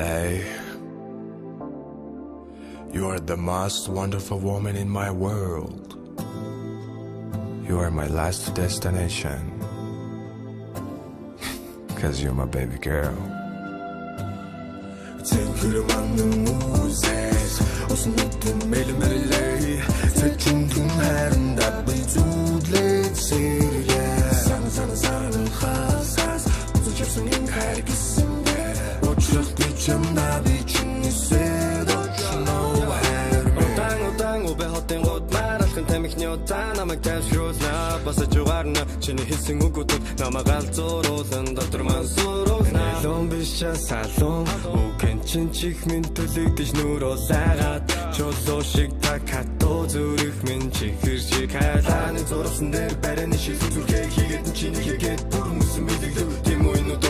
Hey, you are the most wonderful woman in my world. You are my last destination. 'Cause you're my baby girl. Tengkür manın muzes, olsun ötüm elimlerle. Seçin tüm herinde bir tutlet sirge. Sana khas, tutuyorsun in herkesimde. Uçak gücümde biçim hisset, Удаан убе хотын гууд маралхан тамхины удаан намайг тайвшруулна басаж угаарна чиний хэлсэн үгүүдэд намайг галзууруулан дотор маань сүрүүлнэ лон биш салон үхэн чин чих минь төлөгдөж нүрүүлээд чулуу шиг та катуу зүрх минь чихэр шиг хайлааны зурсан дээр барины шиг зүрхээ хийгээд чиний хийгээд бүр хүмүүс мэдэгдэв тийм үү нүд